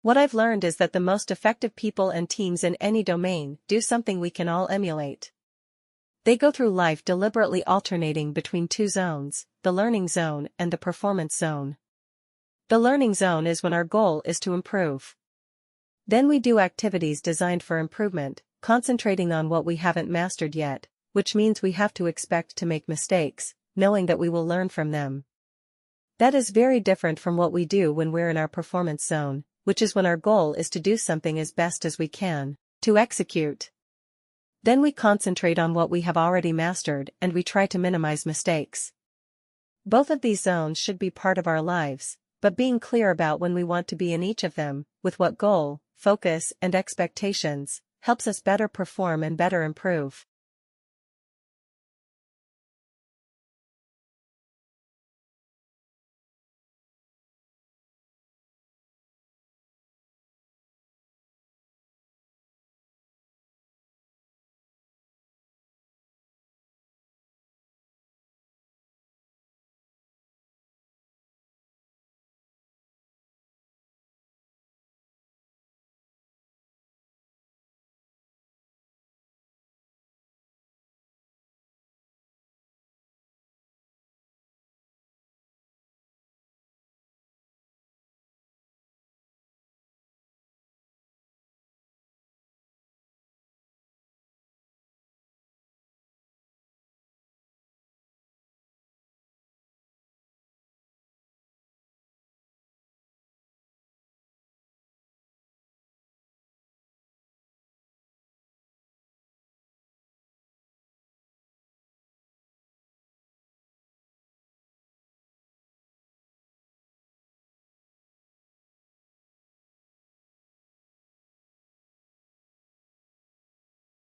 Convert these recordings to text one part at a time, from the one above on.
What I've learned is that the most effective people and teams in any domain do something we can all emulate. They go through life deliberately alternating between two zones, the learning zone and the performance zone. The learning zone is when our goal is to improve. Then we do activities designed for improvement, concentrating on what we haven't mastered yet, which means we have to expect to make mistakes, knowing that we will learn from them. That is very different from what we do when we're in our performance zone, which is when our goal is to do something as best as we can, to execute. Then we concentrate on what we have already mastered and we try to minimize mistakes. Both of these zones should be part of our lives, but being clear about when we want to be in each of them, with what goal, focus, and expectations, helps us better perform and better improve.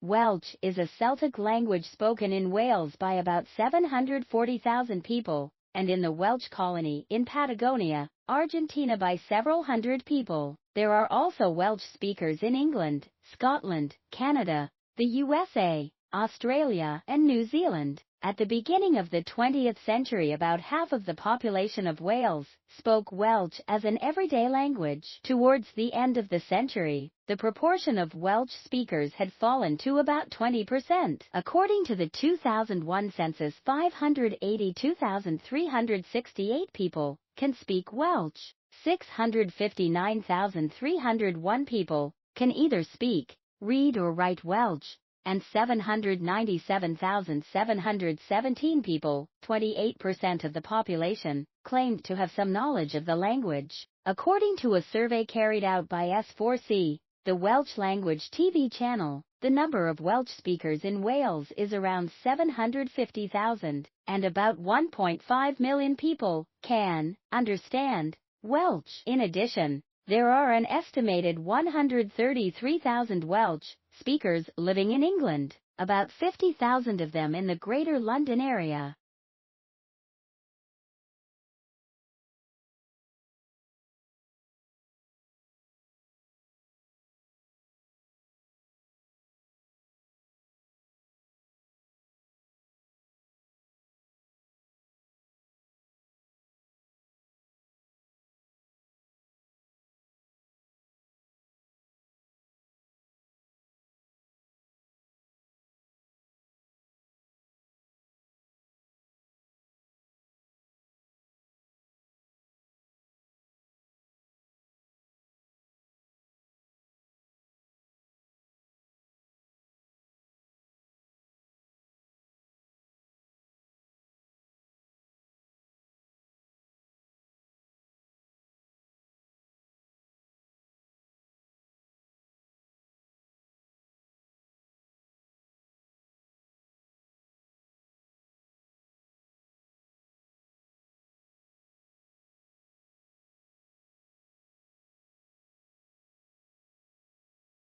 Welsh is a Celtic language spoken in Wales by about 740,000 people, and in the Welsh colony in Patagonia, Argentina by several hundred people. There are also Welsh speakers in England, Scotland, Canada, the USA, Australia, and New Zealand. At the beginning of the 20th century, about half of the population of Wales spoke Welsh as an everyday language. Towards the end of the century, the proportion of Welsh speakers had fallen to about 20%. According to the 2001 census, 582,368 people can speak Welsh. 659,301 people can either speak, read or write Welsh, and 797,717 people, 28% of the population, claimed to have some knowledge of the language. According to a survey carried out by S4C, the Welsh language TV channel, the number of Welsh speakers in Wales is around 750,000, and about 1.5 million people can understand Welsh. In addition, there are an estimated 133,000 Welsh speakers living in England, about 50,000 of them in the Greater London area.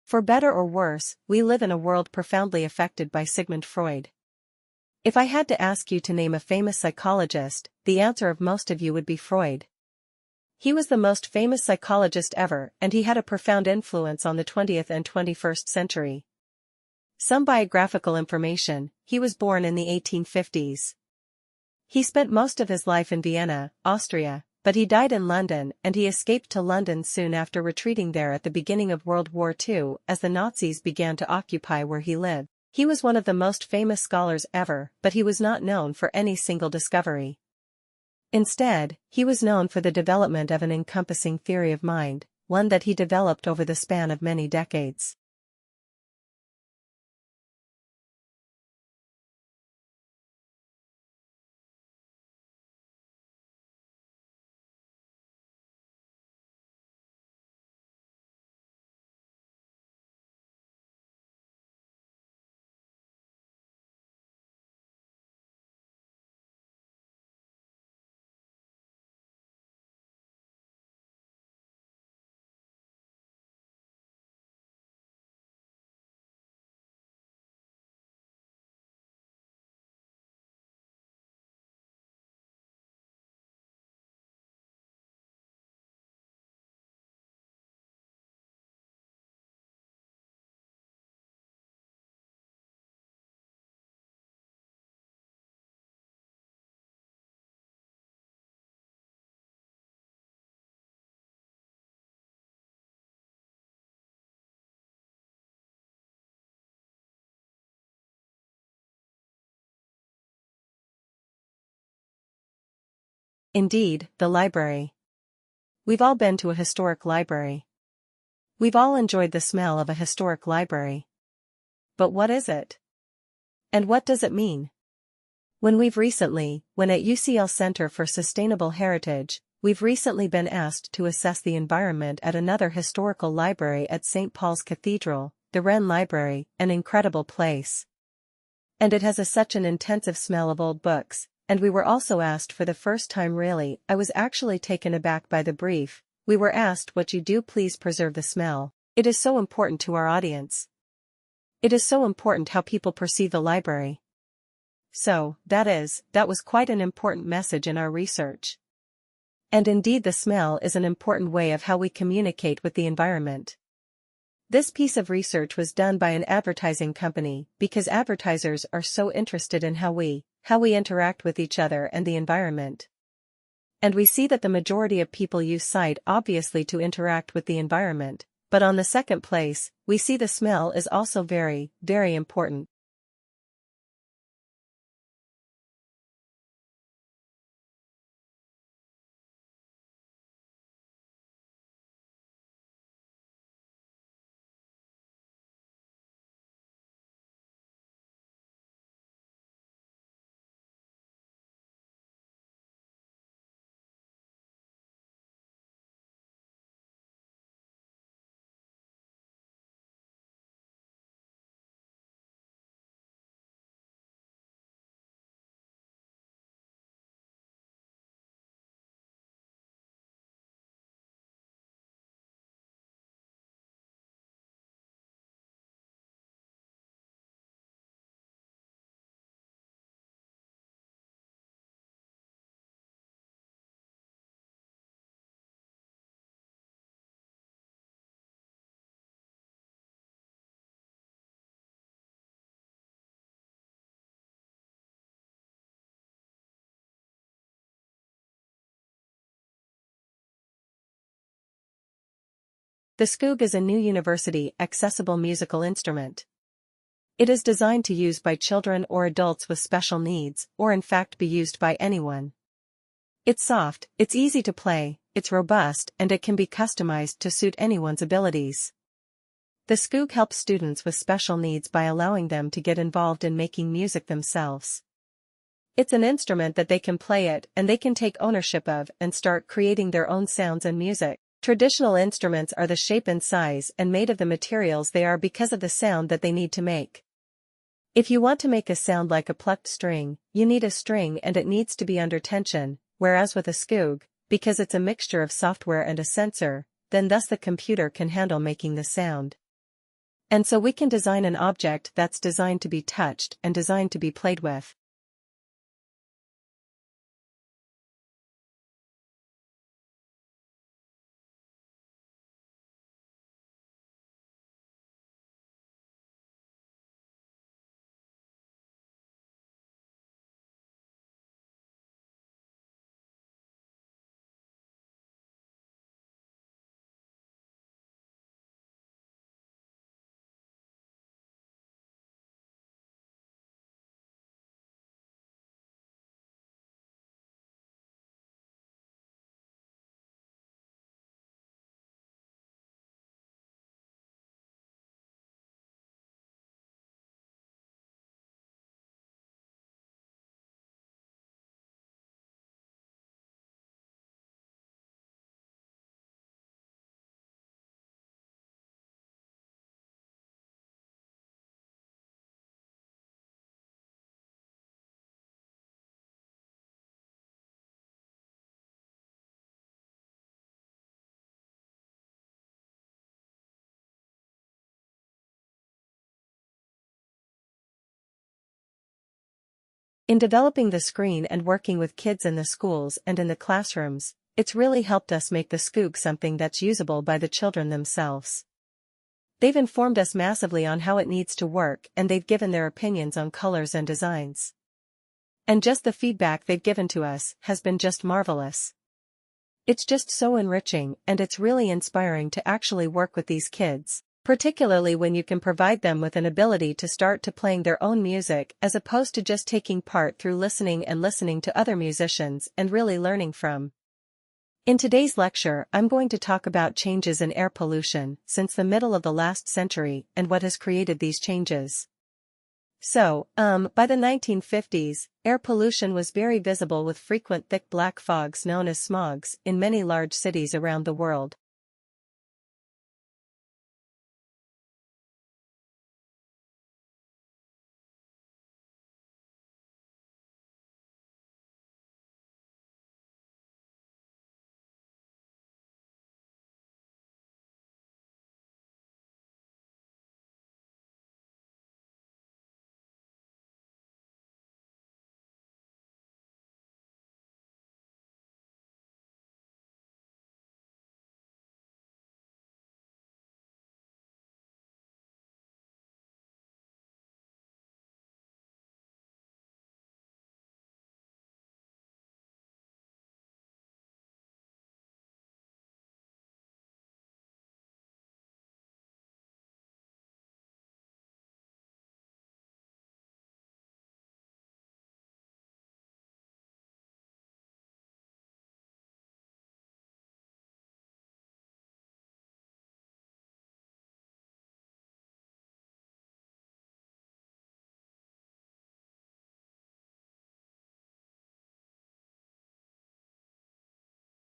For better or worse, we live in a world profoundly affected by Sigmund Freud. If I had to ask you to name a famous psychologist, the answer of most of you would be Freud. He was the most famous psychologist ever, and he had a profound influence on the 20th and 21st century. Some biographical information: he was born in the 1850s. He spent most of his life in Vienna, Austria, but he died in London, and he escaped to London soon after retreating there at the beginning of World War II as the Nazis began to occupy where he lived. He was one of the most famous scholars ever, but he was not known for any single discovery. Instead, he was known for the development of an encompassing theory of mind, one that he developed over the span of many decades. Indeed, the library. We've all been to a historic library. We've all enjoyed the smell of a historic library. But what is it? And what does it mean? When at UCL Center for Sustainable Heritage, we've recently been asked to assess the environment at another historical library at St. Paul's Cathedral, the Wren Library, an incredible place. And it has such an intensive smell of old books, and we were also asked for the first time really, I was actually taken aback by the brief, we were asked what you do please preserve the smell, it is so important to our audience. It is so important how people perceive the library. So, that was quite an important message in our research. And indeed the smell is an important way of how we communicate with the environment. This piece of research was done by an advertising company because advertisers are so interested in how we interact with each other and the environment. And we see that the majority of people use sight obviously to interact with the environment, but on the second place, we see the smell is also very, very important. The Skoog is a new university-accessible musical instrument. It is designed to use by children or adults with special needs, or in fact be used by anyone. It's soft, it's easy to play, it's robust, and it can be customized to suit anyone's abilities. The Skoog helps students with special needs by allowing them to get involved in making music themselves. It's an instrument that they can play it and they can take ownership of and start creating their own sounds and music. Traditional instruments are the shape and size and made of the materials they are because of the sound that they need to make. If you want to make a sound like a plucked string, you need a string and it needs to be under tension, whereas with a Skoog, because it's a mixture of software and a sensor, then thus the computer can handle making the sound. And so we can design an object that's designed to be touched and designed to be played with. In developing the screen and working with kids in the schools and in the classrooms, it's really helped us make the Chowk something that's usable by the children themselves. They've informed us massively on how it needs to work, and they've given their opinions on colors and designs. And just the feedback they've given to us has been just marvelous. It's just so enriching, and it's really inspiring to actually work with these kids, particularly when you can provide them with an ability to start to playing their own music as opposed to just taking part through listening to other musicians and really learning from. In today's lecture, I'm going to talk about changes in air pollution since the middle of the last century and what has created these changes. So, by the 1950s, air pollution was very visible with frequent thick black fogs known as smogs in many large cities around the world.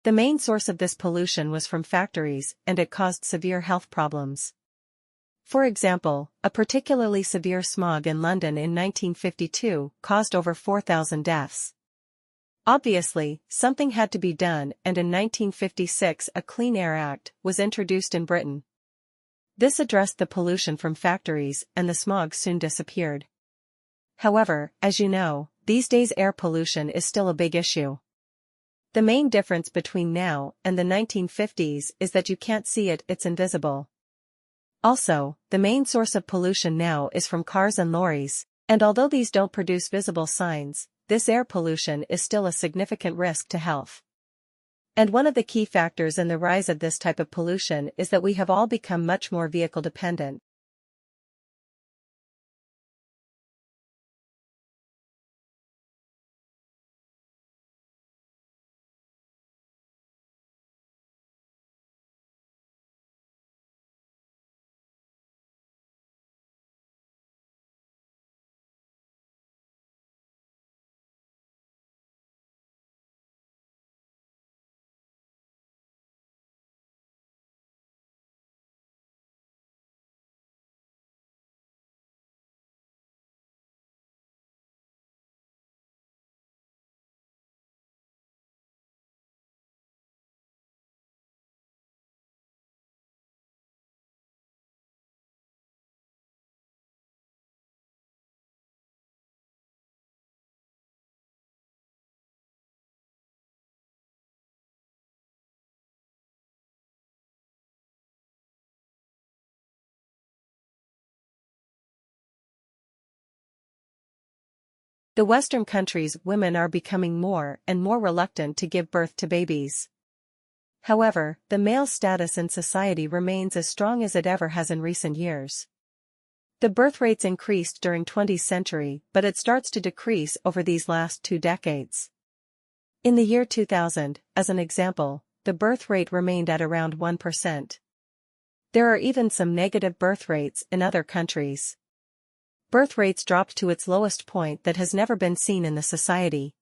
The main source of this pollution was from factories, and it caused severe health problems. For example, a particularly severe smog in London in 1952 caused over 4,000 deaths. Obviously, something had to be done, and in 1956 a Clean Air Act was introduced in Britain. This addressed the pollution from factories, and the smog soon disappeared. However, as you know, these days air pollution is still a big issue. The main difference between now and the 1950s is that you can't see it, it's invisible. Also, the main source of pollution now is from cars and lorries, and although these don't produce visible signs, this air pollution is still a significant risk to health. And one of the key factors in the rise of this type of pollution is that we have all become much more vehicle dependent. The Western countries' women are becoming more and more reluctant to give birth to babies. However, the male status in society remains as strong as it ever has in recent years. The birth rates increased during 20th century, but it starts to decrease over these last 2 decades. In the year 2000, as an example, the birth rate remained at around 1%. There are even some negative birth rates in other countries. Birth rates dropped to its lowest point that has never been seen in the society.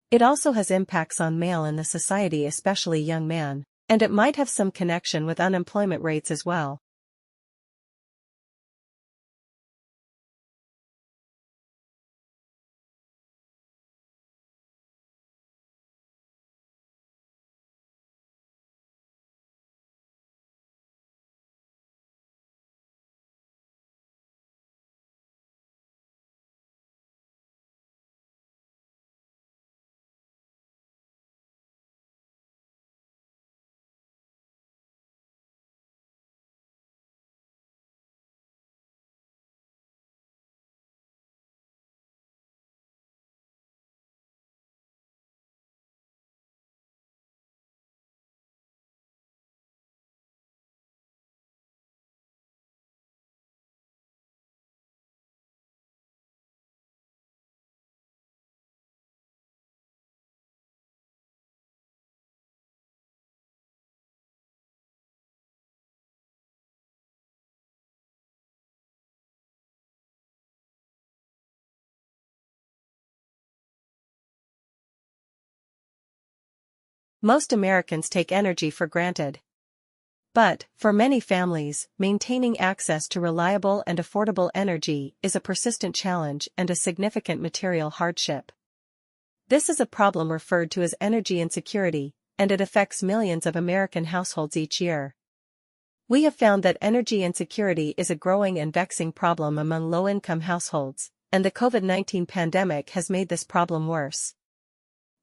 It also has impacts on male in the society, especially young man, and it might have some connection with unemployment rates as well. Most Americans take energy for granted. But, for many families, maintaining access to reliable and affordable energy is a persistent challenge and a significant material hardship. This is a problem referred to as energy insecurity, and it affects millions of American households each year. We have found that energy insecurity is a growing and vexing problem among low-income households, and the COVID-19 pandemic has made this problem worse.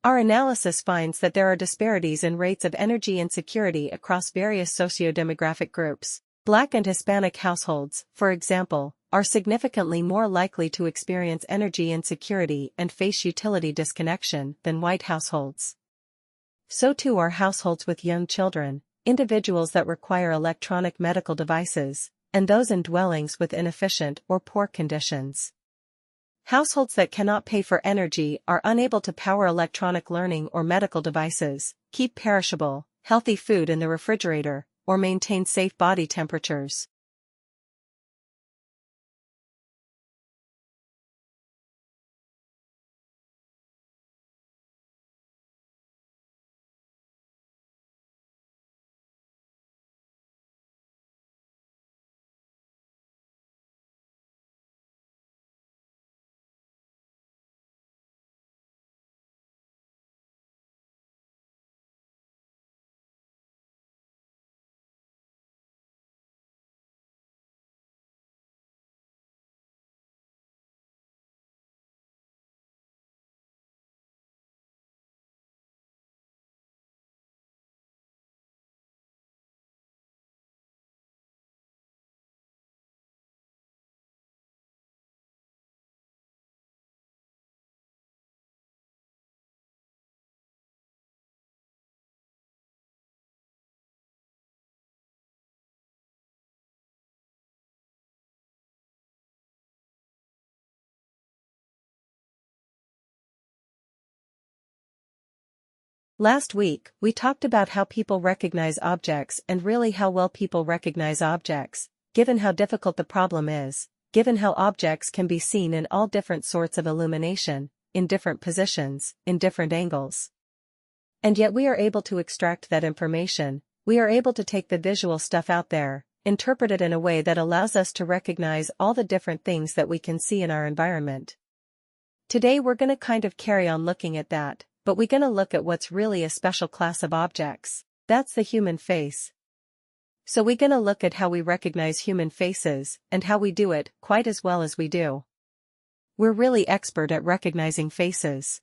Our analysis finds that there are disparities in rates of energy insecurity across various socio-demographic groups. Black and Hispanic households, for example, are significantly more likely to experience energy insecurity and face utility disconnection than white households. So too are households with young children, individuals that require electronic medical devices, and those in dwellings with inefficient or poor conditions. Households that cannot pay for energy are unable to power electronic learning or medical devices, keep perishable, healthy food in the refrigerator, or maintain safe body temperatures. Last week, we talked about how people recognize objects and really how well people recognize objects, given how difficult the problem is, given how objects can be seen in all different sorts of illumination, in different positions, in different angles. And yet we are able to extract that information, we are able to take the visual stuff out there, interpret it in a way that allows us to recognize all the different things that we can see in our environment. Today we're gonna kind of carry on looking at that, but we're gonna look at what's really a special class of objects. That's the human face. So we're gonna look at how we recognize human faces, and how we do it quite as well as we do. We're really expert at recognizing faces.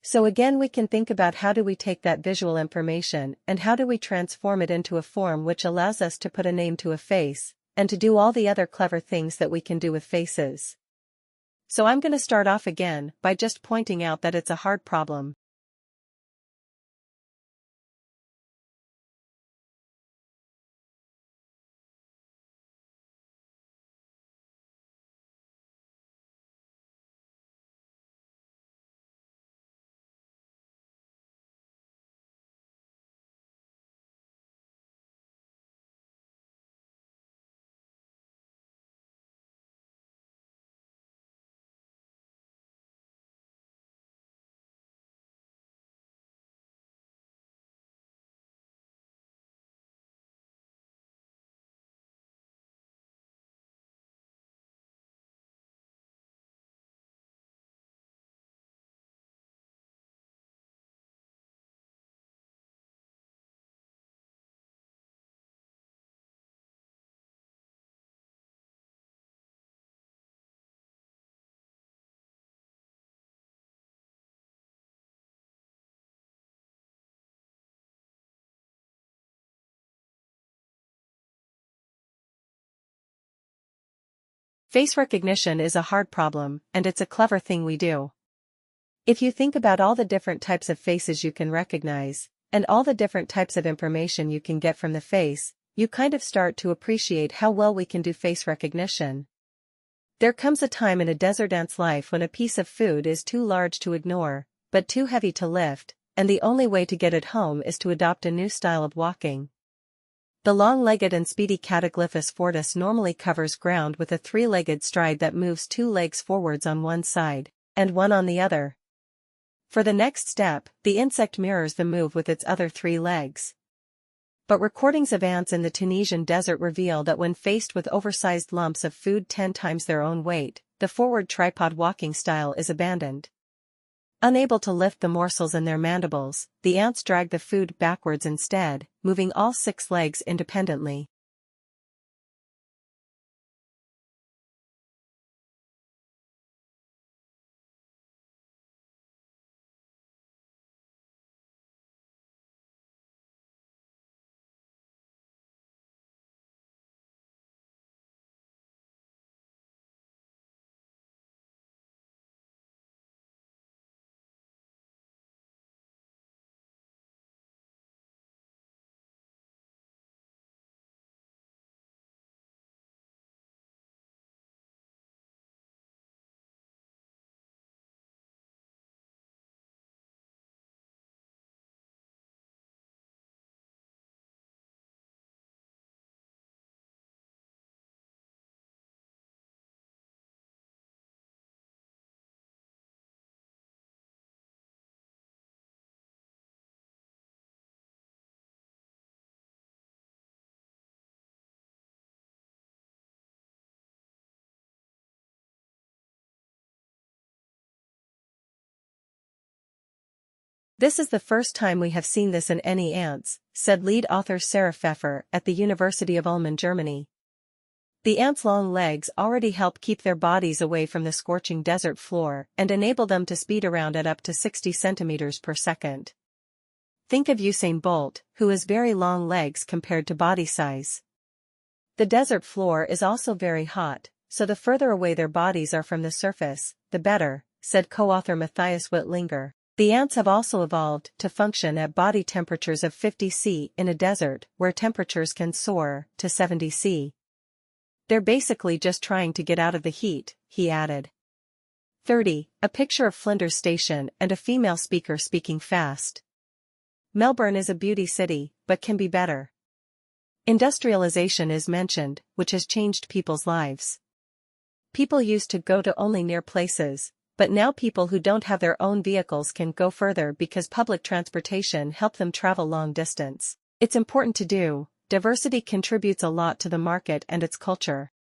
So again we can think about how do we take that visual information and how do we transform it into a form which allows us to put a name to a face, and to do all the other clever things that we can do with faces. So I'm gonna start off again by just pointing out that it's a hard problem. Face recognition is a hard problem, and it's a clever thing we do. If you think about all the different types of faces you can recognize, and all the different types of information you can get from the face, you kind of start to appreciate how well we can do face recognition. There comes a time in a desert ant's life when a piece of food is too large to ignore, but too heavy to lift, and the only way to get it home is to adopt a new style of walking. The long-legged and speedy Cataglyphus fortis normally covers ground with a three-legged stride that moves two legs forwards on one side, and one on the other. For the next step, the insect mirrors the move with its other 3 legs. But recordings of ants in the Tunisian desert reveal that when faced with oversized lumps of food 10 times their own weight, the forward tripod walking style is abandoned. Unable to lift the morsels in their mandibles, the ants drag the food backwards instead, moving all 6 legs independently. This is the first time we have seen this in any ants, said lead author Sarah Pfeffer at the University of Ulm in Germany. The ants' long legs already help keep their bodies away from the scorching desert floor and enable them to speed around at up to 60 centimeters per second. Think of Usain Bolt, who has very long legs compared to body size. The desert floor is also very hot, so the further away their bodies are from the surface, the better, said co-author Matthias Wittlinger. The ants have also evolved to function at body temperatures of 50 C in a desert where temperatures can soar to 70 C. They're basically just trying to get out of the heat, he added. 30. A picture of Flinders Station and a female speaker speaking fast. Melbourne is a beauty city, but can be better. Industrialization is mentioned, which has changed people's lives. People used to go to only near places, but now people who don't have their own vehicles can go further because public transportation help them travel long distance. It's important to do. Diversity contributes a lot to the market and its culture.